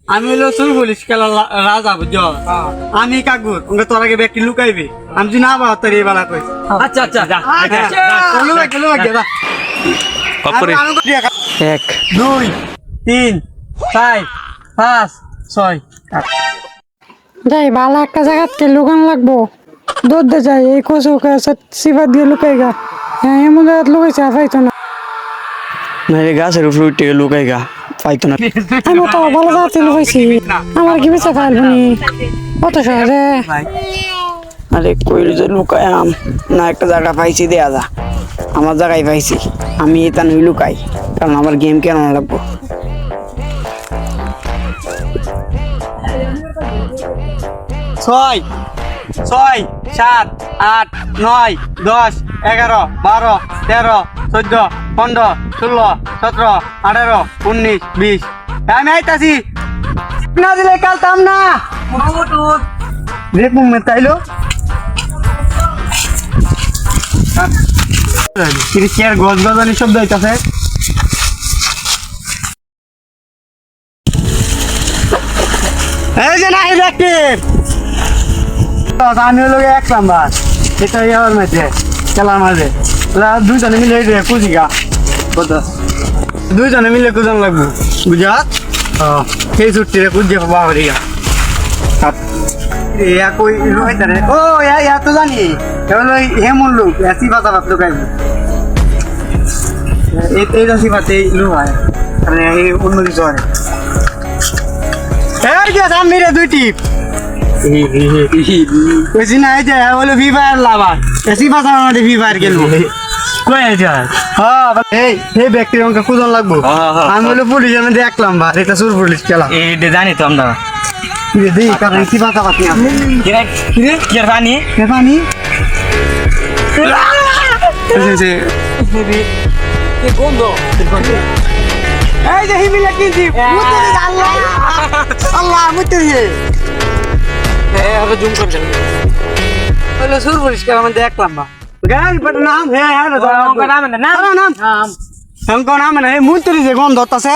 আমি হলো চুর পুলিশ খেলা রাজা বুঝছ আমি কাকুর ওকে তোর আগে ব্যক্তি লুকাইবি আমি যদি না পাও তোর এই বেলা কই আচ্ছা আচ্ছা যা লুকাই যা 1 2 3 4 5 6 যাই ভালো একটা জায়গাতে লুকান লাগবো দুধ দে যাই এই কচু সিফাত দিয়ে লুকাই গা হ্যাঁ এমন জায়গায় লুকাইছে পাইতো না নাইলে গাছের উপরে উঠে লুকাই গা পাইতো না আমি তো ভালো জায়গাতে লুকাইছি আমার কি বেঁচে পারবনি কত সহজে আরে কইল যে লুকাই আম না একটা জায়গা পাইছি দেয়া যা আমার জায়গায় পাইছি আমি এটা নই লুকাই কারণ আমার গেম কেন লাগবো ছয় 7 8 9 10 11 12 13 14 15 16 17 18 19 20 আমি আইতাছি না দিলে কালতাম না রে মুখ মে তাইলো কিরিয়ার গজ গজানি শব্দ হইতাছে এই যে নাই দেখতে আমি হলো 1 নাম্বার এটা ইয়ার মধ্যে খেলার মাঝে দুইজনে মিলে কুজিগা দুইজনে মিলে কুজন লাগবো বুঝা সেই ছুটি রে কুজিয়া বাবরিয়া ইয়া কই রইতারে ও ইয়া তো জানি হলো হেমন লোক এসি পাতা পাত লুকাইব এই রাশি পাতে লুকায় মানে এই অন্য কিছু হয় এই যে সামনে রে দুই টিপ কইছি না এই যে হলো ফ্রি ফায়ার লাভার এসি পাতা আমাদের ফ্রি ফায়ার খেলবো কই আছে হ্যাঁ এই ব্যক্তির অঙ্ক কুজন লাগবো আমি হলো পুলিশের মধ্যে 1 নাম্বার এটা সুর পুলিশ খেলা এই জানি তো আমরা দেই কারণ এসি পাতা পাতি কি জানি কে পানি কি গন্ধ এই যে হিমিলা কিনছি মুতে দে আল্লাহ আল্লাহ মুতে দে আগে জুম করে হলো সুর পরিষ্কার আমাদের 1 নাম্বার গান বট নাম হে হে নাম নাম हमको नाम है मुते दे গন্ধ হতাছে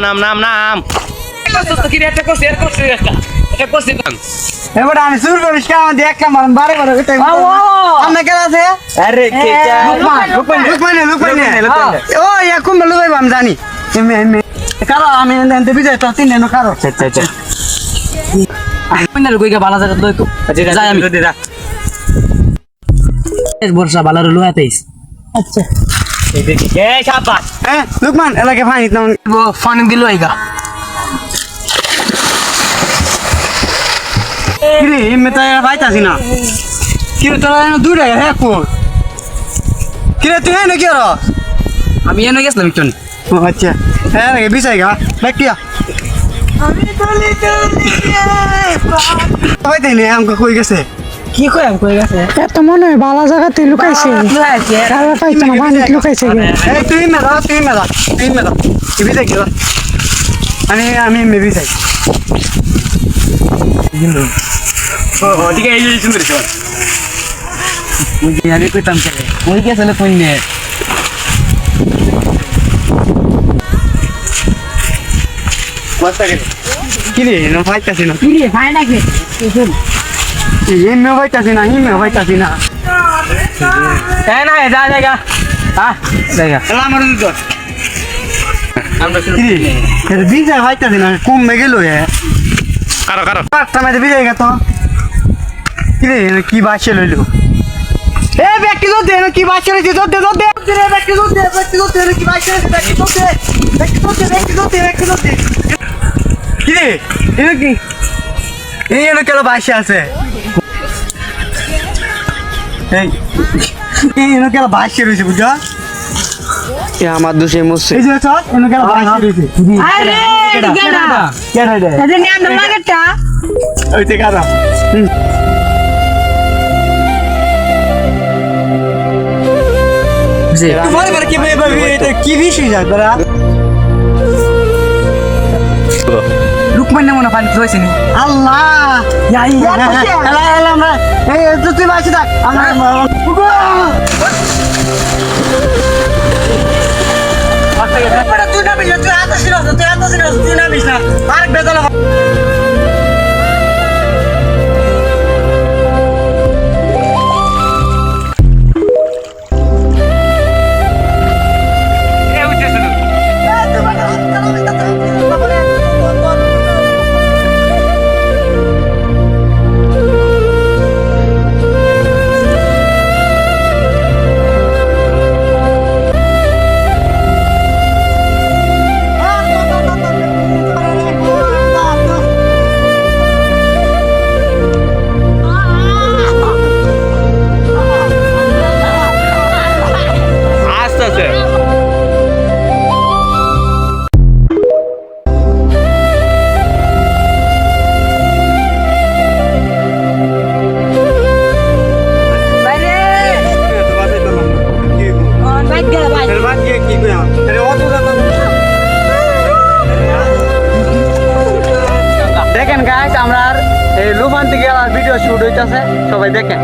নাম নাম নাম কত তো কি এটা কষ্ট এটা কষ্ট এবার আমি সুর পরিষ্কার আমাদের 1 নাম্বার বারে বারে কইতে আমরা কেন আছে আরে কে যা লুকমানে ও ইয়াকুম লুকাই আমি জানি কারো আমি এনতে বিজয় তো তিন নো কারো আচ্ছা আচ্ছা কোন কইগা বালা জায়গা লইকো যাই আমি দিদা এর বর্ষা বালার লুয়াতেইস আচ্ছা এই দেখি এই শাবাশ লুকমান এলাকে ফানি তো ফানি দিল আইগা কিরে এমে তাই পাইতাছি না কিরে তোরা এনে দূরে হে কো কিরে তুই এনে কি আর আমি এনে গেছলাম একটু ও আচ্ছা হ্যাঁ রে বিছাই গা বাকিয়া আমি চলে পাইতে নে আমকে কই গেছে কি কই আম কই গেছে এত মনে হয় ভালো জায়গাতে লুকাইছে কারো পাইতো না পানিতে লুকাইছে এই তুই মে দাও কি বিছাই গেল আমি মেবি চাই ও ঠিক আছে এই সুন্দর শট আমি কইতাম চলে কই গেছে না কোন নে মস্ত গেল কিরে না পাইতাছি না কি রে ভাই নাকি এমে পাইতাছি না হিমে পাইতাছি না এই না যা জায়গা জায়গা এলা আমার দুটো আমরা শুরু কিরে এর বিজা পাইতাছি না কমে গেল এ কারো কারো পাঁচটা মেতে বিজয় গেত কিরে কি বাসে লইলো এ ব্যক্তি দে কি বাসে লইছে দে রে ব্যক্তি দে কি বাসে লইছে ব্যক্তি দে কিরে এনে কি এই এনে কেন বাসে আছে এই এনে কেন বাসে রইছে বুঝা এ আমার দোষে মুছে এই যে চল এনে কেন বাসে রইছে আরে গেডা কেডা দে এদের নিয়ে আন্দা লাগেটা ওইতে কারা তোমার বারে কি কি বিষয় যায় তোরা লুকমান না মনে পানি ধুইছে নি আল্লাহ এলা আমরা এই তুই বাঁচি থাক আমরা তুই না বিশ তুই এত সিরিয়াস তুই না বিশ না আর বেদল এ উঠেছ তুমি আস্তে আস্তে দেখেন গাইস আমরা এই লুফান থেকে ভিডিও শুট হইতাছে সবাই দেখেন